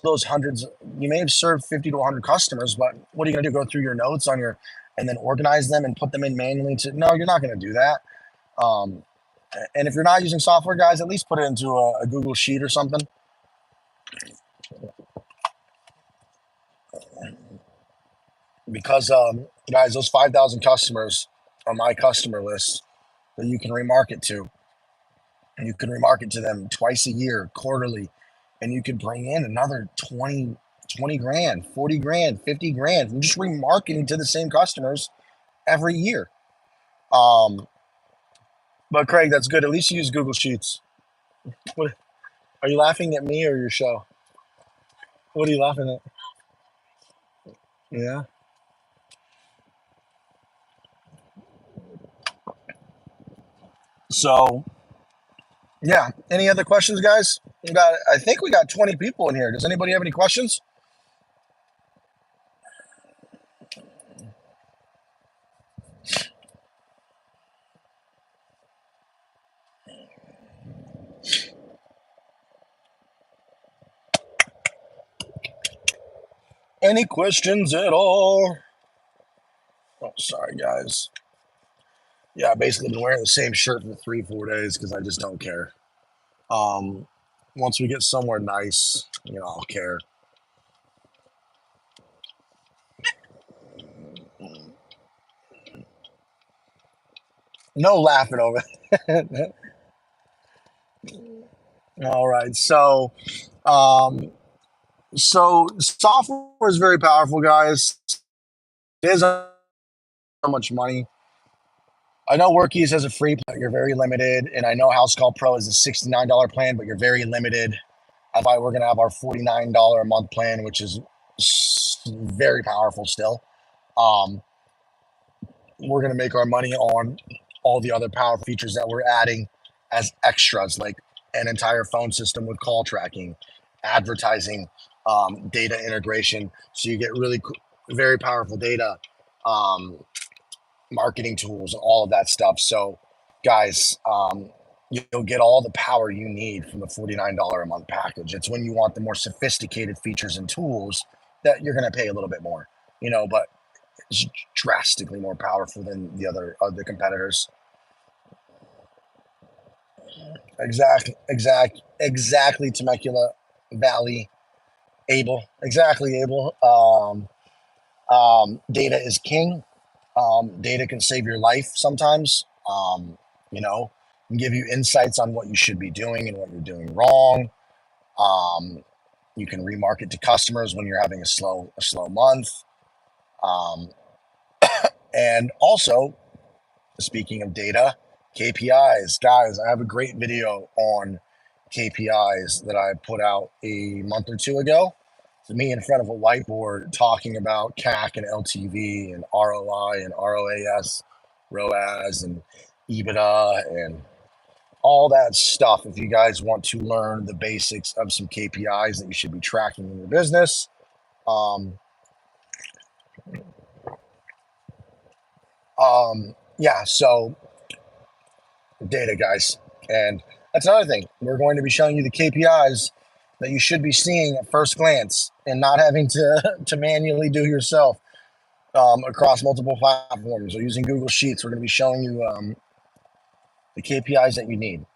those hundreds, you may have served 50 to 100 customers, but what are you going to do? Go through your notes and then organize them and put them in manually? No, you're not going to do that. And if you're not using software, guys, at least put it into a Google Sheet or something. Because, guys, those 5,000 customers are my customer list that you can remarket to. And you can remarket to them twice a year, quarterly, and you could bring in another 20 grand, 40 grand, 50 grand from just remarketing to the same customers every year. But Craig, that's good. At least you use Google Sheets. What, are you laughing at me or your show? What are you laughing at? Yeah. So yeah, any other questions, guys? I think we got 20 people in here. Does anybody have any questions? Any questions at all? Oh, sorry, guys. Yeah, I basically been wearing the same shirt for 3-4 days because I just don't care. Once we get somewhere nice, I'll care. No laughing over it. All right. So software is very powerful, guys. It is so much money. I know Workies has a free plan, but you're very limited. And I know House Call Pro is a $69 plan, but you're very limited. That's why we're going to have our $49 a month plan, which is very powerful still. We're going to make our money on all the other powerful features that we're adding as extras, like an entire phone system with call tracking, advertising, data integration. So you get really very powerful data, marketing tools, and all of that stuff. So, guys, you'll get all the power you need from the $49 a month package. It's when you want the more sophisticated features and tools that you're going to pay a little bit more, but it's drastically more powerful than the other competitors. Exactly. Temecula Valley, Abel. Exactly, Abel. Data is king. Data can save your life sometimes. And give you insights on what you should be doing and what you're doing wrong. You can remarket to customers when you're having a slow month. And also, speaking of data, KPIs. Guys, I have a great video on KPIs that I put out a month or two ago. It's me in front of a whiteboard talking about CAC and LTV and ROI and ROAS, ROAS and EBITDA and all that stuff. If you guys want to learn the basics of some KPIs that you should be tracking in your business. Yeah, so data, guys. And that's another thing. We're going to be showing you the KPIs that you should be seeing at first glance and not having to manually do yourself across multiple platforms or using Google Sheets. We're going to be showing you the KPIs that you need.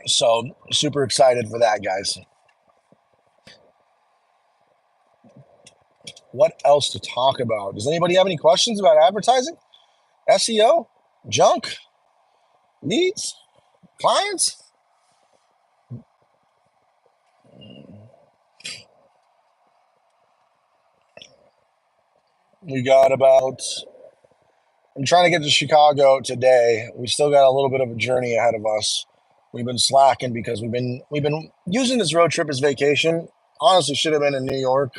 So super excited for that, guys. What else to talk about? Does anybody have any questions about advertising, SEO, junk, leads, clients? We got about, I'm trying to get to Chicago today. We still got a little bit of a journey ahead of us. We've been slacking because we've been using this road trip as vacation. Honestly, should have been in New York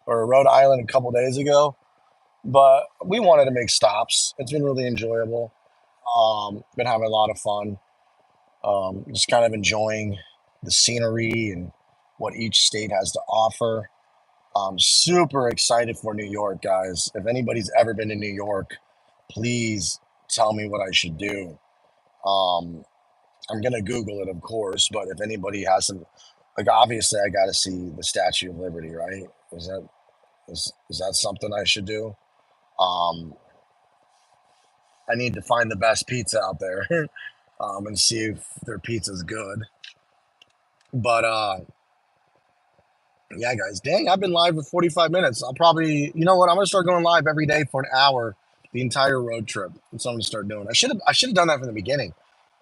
or Rhode Island a couple days ago, but we wanted to make stops. It's been really enjoyable. Been having a lot of fun. Just kind of enjoying the scenery and what each state has to offer. I'm super excited for New York, guys. If anybody's ever been to New York, please tell me what I should do. I'm gonna Google it, of course, but if anybody has some, like, obviously I got to see the Statue of Liberty, right? Is that something I should do? I need to find the best pizza out there and see if their pizza's good. But yeah, guys, dang, I've been live for 45 minutes. I'll probably, you know what? I'm gonna start going live every day for an hour, the entire road trip. That's what I'm gonna start doing. I should have done that from the beginning.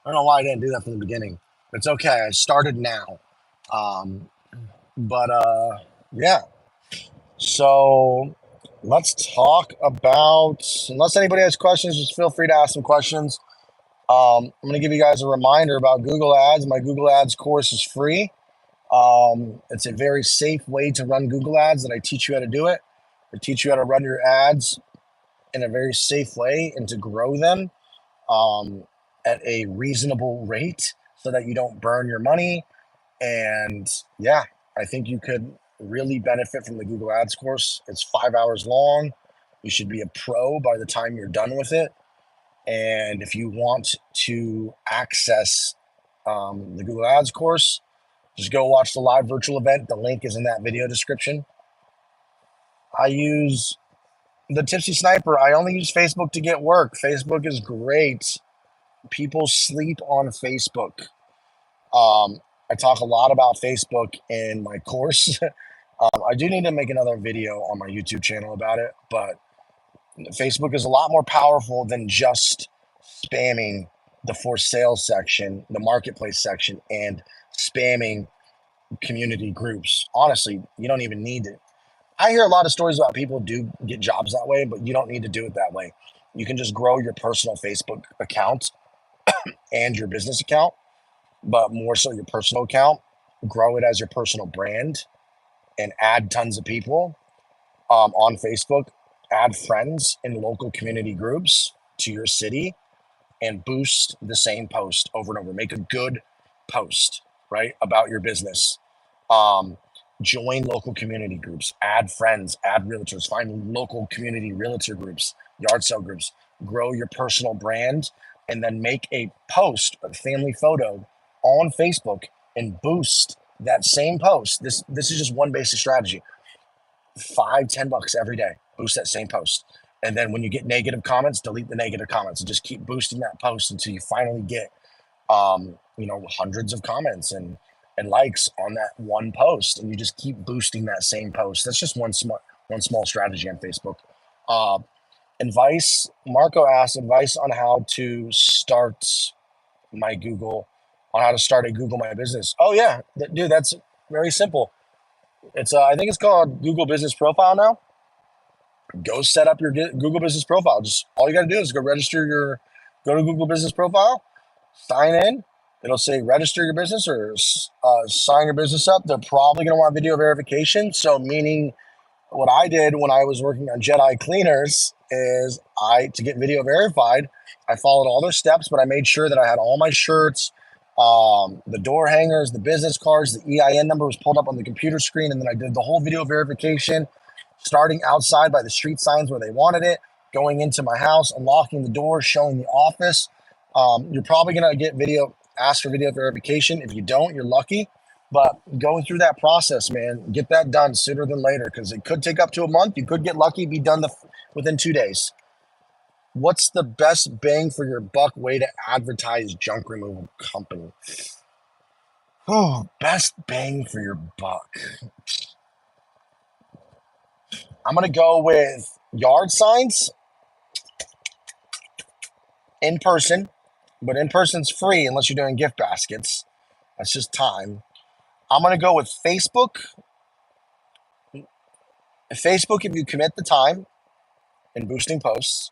I don't know why I didn't do that from the beginning. It's okay. I started now. But yeah. So let's talk about, unless anybody has questions, just feel free to ask some questions. I'm going to give you guys a reminder about Google Ads. My Google Ads course is free. It's a very safe way to run Google Ads that I teach you how to do it. I teach you how to run your ads in a very safe way and to grow them um, at a reasonable rate so that you don't burn your money. And yeah, I think you could really benefit from the Google Ads course. It's 5 hours long. You should be a pro by the time you're done with it. And if you want to access the Google Ads course, just go watch the live virtual event. The link is in that video description. I use the Tipsy Sniper. I only use Facebook to get work. Facebook is great. People sleep on Facebook. I talk a lot about Facebook in my course. I do need to make another video on my YouTube channel about it, but Facebook is a lot more powerful than just spamming the for sale section, the marketplace section, and spamming community groups. Honestly, you don't even need it. I hear a lot of stories about people do get jobs that way, but you don't need to do it that way. You can just grow your personal Facebook account and your business account, but more so your personal account. Grow it as your personal brand and add tons of people on Facebook. Add friends in local community groups to your city and boost the same post over and over. Make a good post, right, about your business. Join local community groups, add friends, add realtors, find local community realtor groups, yard sale groups, grow your personal brand, and then make a post, a family photo on Facebook and boost that same post. This is just one basic strategy. $5-10 every day, boost that same post. And then when you get negative comments, delete the negative comments and just keep boosting that post until you finally get hundreds of comments and likes on that one post, and you just keep boosting that same post. That's just one small strategy on Facebook. Advice, Marco asked advice on how to start my Google, on how to start a Google My Business. Oh yeah, dude, that's very simple. It's I think it's called Google Business Profile now. Go set up your Google Business Profile. Just all you got to do is go to Google Business Profile, sign in. It'll say register your business or sign your business up. They're probably going to want video verification. So meaning what I did when I was working on Jedi Cleaners is to get video verified, I followed all their steps, but I made sure that I had all my shirts, the door hangers, the business cards, the EIN number was pulled up on the computer screen. And then I did the whole video verification, starting outside by the street signs where they wanted it, going into my house, unlocking the door, showing the office. You're probably going to ask for video verification. If you don't, you're lucky. But going through that process, man, get that done sooner than later, because it could take up to a month. You could get lucky, be done within 2 days. What's the best bang for your buck way to advertise junk removal company? Oh, best bang for your buck. I'm going to go with yard signs in person, but in person's free unless you're doing gift baskets. That's just time. I'm going to go with Facebook. Facebook, if you commit the time in boosting posts.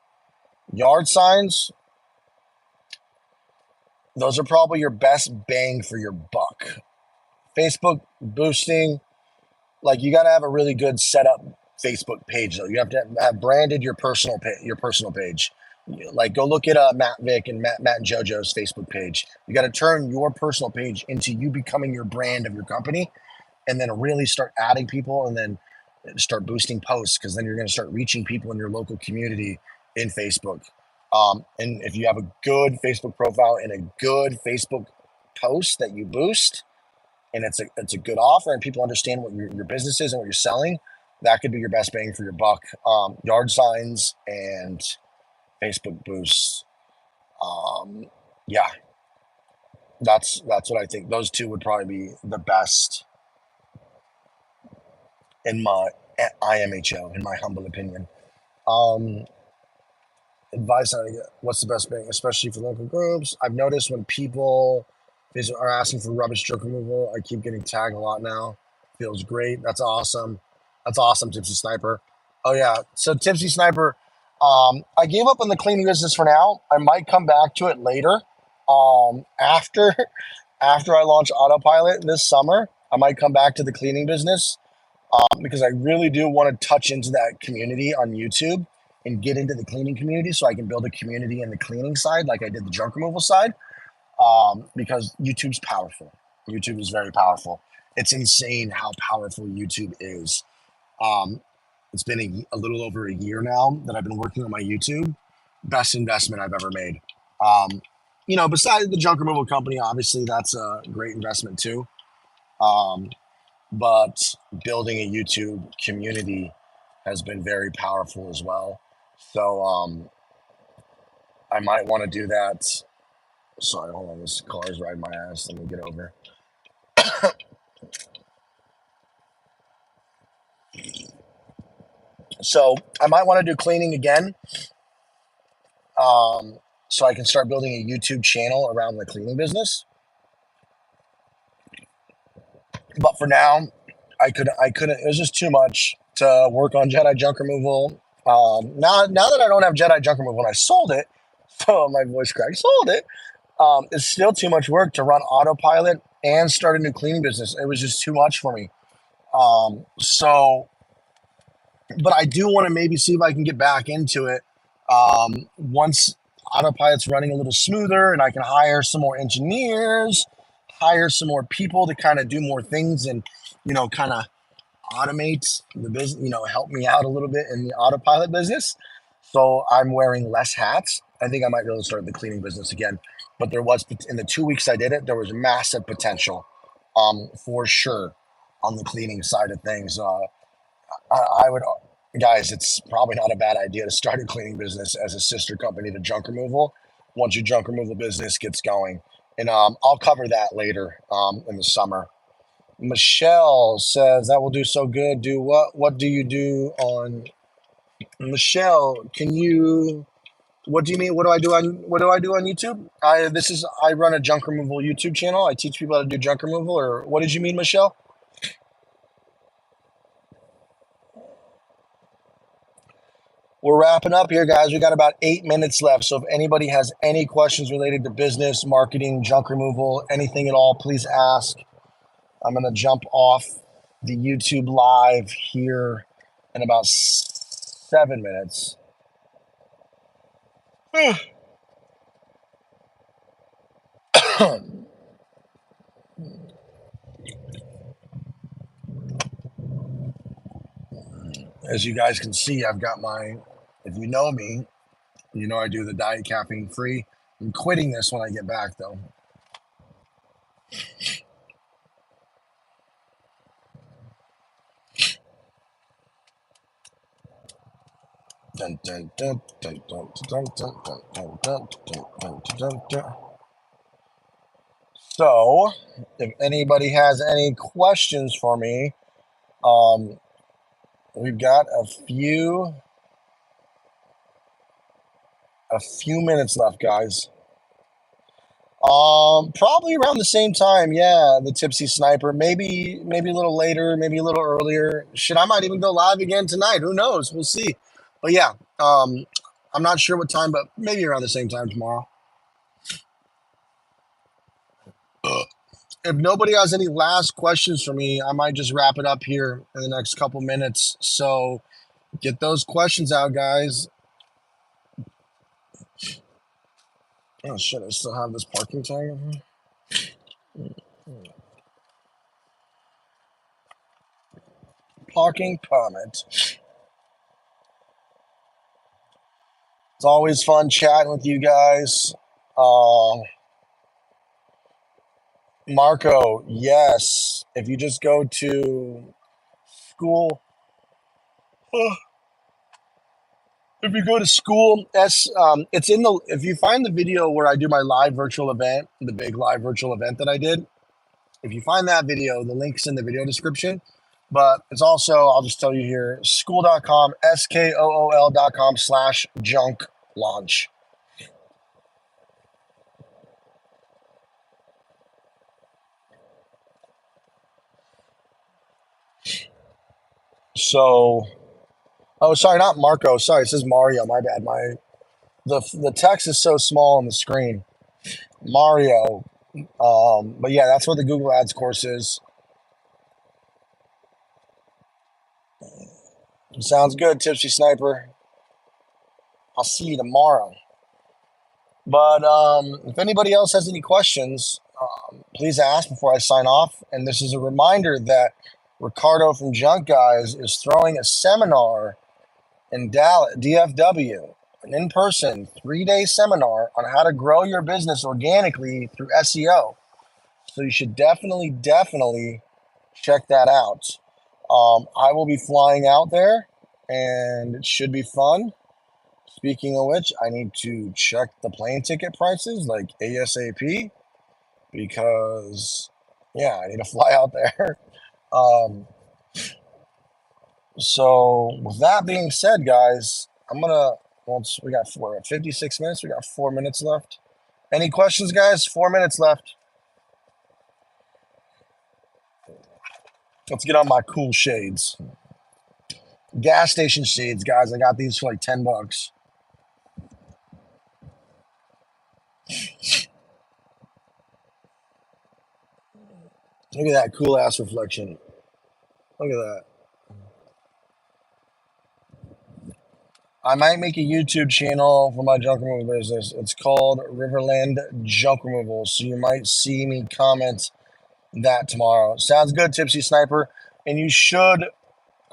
Yard signs, those are probably your best bang for your buck. Facebook boosting, like you got to have a really good setup Facebook page though. You have to have branded your personal page. Like go look at Matt Vick and Matt and JoJo's Facebook page. You got to turn your personal page into you becoming your brand of your company, and then really start adding people, and then start boosting posts, because then you're going to start reaching people in your local community in Facebook. And if you have a good Facebook profile and a good Facebook post that you boost, and it's a good offer, and people understand what your business is and what you're selling, that could be your best bang for your buck. Yard signs and Facebook boosts. Yeah, that's what I think. Those two would probably be the best in my IMHO, in my humble opinion. Advice on what's the best bang, especially for local groups. I've noticed when people are asking for rubbish junk removal, I keep getting tagged a lot now. Feels great. That's awesome. That's awesome, Tipsy Sniper. Oh yeah. So Tipsy Sniper, I gave up on the cleaning business for now. I might come back to it later. After I launch Autopilot this summer, I might come back to the cleaning business because I really do want to touch into that community on YouTube and get into the cleaning community so I can build a community in the cleaning side like I did the junk removal side, because YouTube's powerful. YouTube is very powerful. It's insane how powerful YouTube is. Um, it's been a little over a year now that I've been working on my YouTube. Best investment I've ever made. Um, besides the junk removal company, obviously that's a great investment too. Um, but building a YouTube community has been very powerful as well. So I might want to do that. Sorry, hold on. This car is riding my ass. Let me get over. So I might want to do cleaning again, so I can start building a YouTube channel around the cleaning business. But for now, I couldn't. It was just too much to work on Jedi junk removal. Now that I don't have Jedi junk removal and I sold it, so my voice cracked. Sold it. It's still too much work to run Autopilot and start a new cleaning business. It was just too much for me. But I do want to maybe see if I can get back into it once Autopilot's running a little smoother and I can hire some more engineers, hire some more people to kind of do more things and, kind of automate the business, help me out a little bit in the Autopilot business. So I'm wearing less hats. I think I might be able to start the cleaning business again. But there was, in the 2 weeks I did it, there was massive potential, for sure, on the cleaning side of things. I would, guys, it's probably not a bad idea to start a cleaning business as a sister company to junk removal once your junk removal business gets going. And I'll cover that later in the summer. Michelle says that will do so good. Do what? What do you do on Michelle? What do you mean? What do I do on YouTube? I run a junk removal YouTube channel. I teach people how to do junk removal. Or what did you mean, Michelle? We're wrapping up here, guys. We got about 8 minutes left. So if anybody has any questions related to business, marketing, junk removal, anything at all, please ask. I'm going to jump off the YouTube live here in about 7 minutes. As you guys can see, I've got if you know me, I do the diet caffeine free. I'm quitting this when I get back though. So, if anybody has any questions for me, we've got a few minutes left, guys. Probably around the same time. Yeah, the Tipsy Sniper. Maybe a little later, maybe a little earlier. Shit, I might even go live again tonight. Who knows? We'll see. But yeah, I'm not sure what time, but maybe around the same time tomorrow. If nobody has any last questions for me, I might just wrap it up here in the next couple minutes. So get those questions out, guys. Oh shit, I still have this parking tag in here. Parking permit. It's always fun chatting with you guys. Marco, yes. If you just go to school, if you go to school, it's in the. If you find the video where I do my live virtual event, the big live virtual event that I did, if you find that video, the link's in the video description. But it's also, I'll just tell you here, school.com, skool.com/junk launch. So, oh, sorry, not Marco. Sorry, it says Mario. My bad. The text is so small on the screen. Mario. But yeah, that's what the Google Ads course is. Sounds good, Tipsy Sniper. I'll see you tomorrow. But if anybody else has any questions, please ask before I sign off. And this is a reminder that Ricardo from Junk Guys is throwing a seminar in Dallas, DFW, an in-person 3-day seminar on how to grow your business organically through SEO. So you should definitely check that out. I will be flying out there, and it should be fun. Speaking of which, I need to check the plane ticket prices like ASAP because, yeah, I need to fly out there. So with that being said, guys, once we got 56 minutes, we got 4 minutes left. Any questions, guys? 4 minutes left. Let's get on my cool shades. Gas station shades, guys. I got these for like $10. Look at that cool ass reflection. Look at that. I might make a YouTube channel for my junk removal business. It's called Riverland Junk Removal. So you might see me comment that tomorrow. Sounds good, Tipsy Sniper. And you should.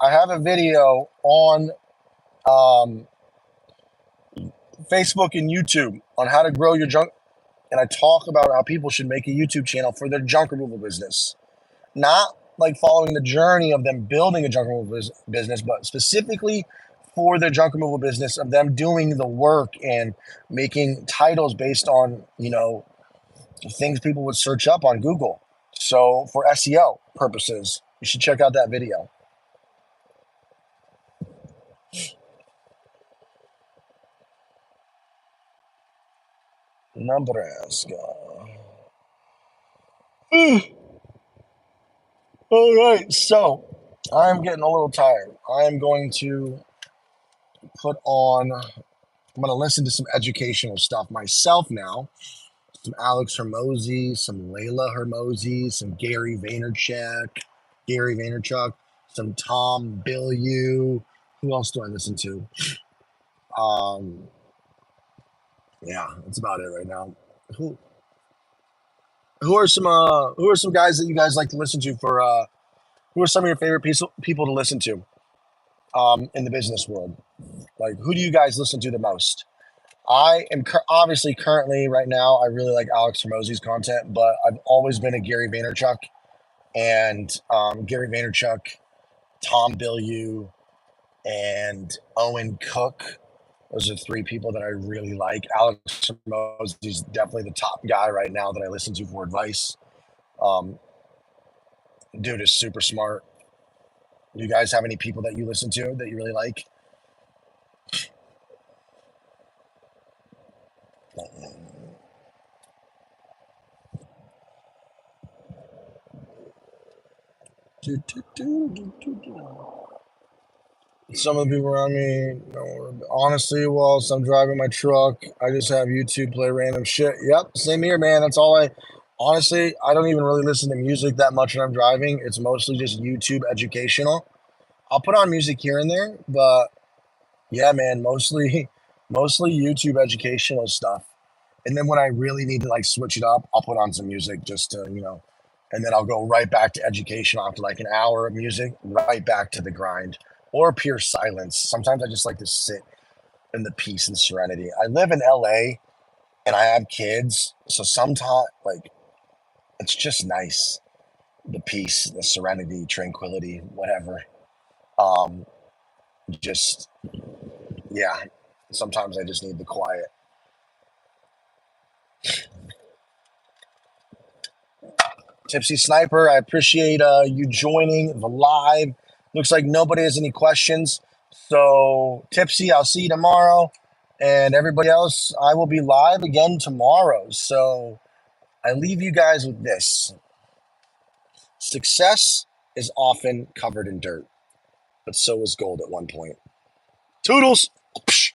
I have a video on Facebook and YouTube on how to grow your junk. And I talk about how people should make a YouTube channel for their junk removal business. Not like following the journey of them building a junk removal business, but specifically for their junk removal business of them doing the work and making titles based on, things people would search up on Google. So for SEO purposes, you should check out that video. Nebraska. All right, so I'm getting a little tired. I'm going to listen to some educational stuff myself now. Some Alex Hormozy, some Layla Hormozy, some Gary Vaynerchuk, some Tom Bilyeu. Who else do I listen to? Yeah, that's about it right now. Who are some guys that you guys like to listen to for who are some of your favorite people to listen to in the business world? Like, who do you guys listen to the most? I am obviously currently right now, I really like Alex Hormozy's content, but I've always been a Gary Vaynerchuk and Gary Vaynerchuk, Tom Bilyeu, and Owen Cook. Those are 3 people that I really like. Alex Hormozy is definitely the top guy right now that I listen to for advice. Dude is super smart. Do you guys have any people that you listen to that you really like? Some of the people around me, honestly, whilst I'm driving my truck, I just have YouTube play random shit. Yep, same here, man. That's all honestly, I don't even really listen to music that much when I'm driving. It's mostly just YouTube educational. I'll put on music here and there, but yeah, man, mostly YouTube educational stuff. And then when I really need to like switch it up, I'll put on some music just to, and then I'll go right back to education after like an hour of music, right back to the grind or pure silence. Sometimes I just like to sit in the peace and serenity. I live in LA and I have kids. So sometimes like it's just nice. The peace, the serenity, tranquility, whatever. Just, yeah, sometimes I just need the quiet. Tipsy Sniper, I appreciate you joining the live. Looks like nobody has any questions. So, Tipsy, I'll see you tomorrow. And everybody else, I will be live again tomorrow. So, I leave you guys with this. Success is often covered in dirt, but so is gold at one point. Toodles!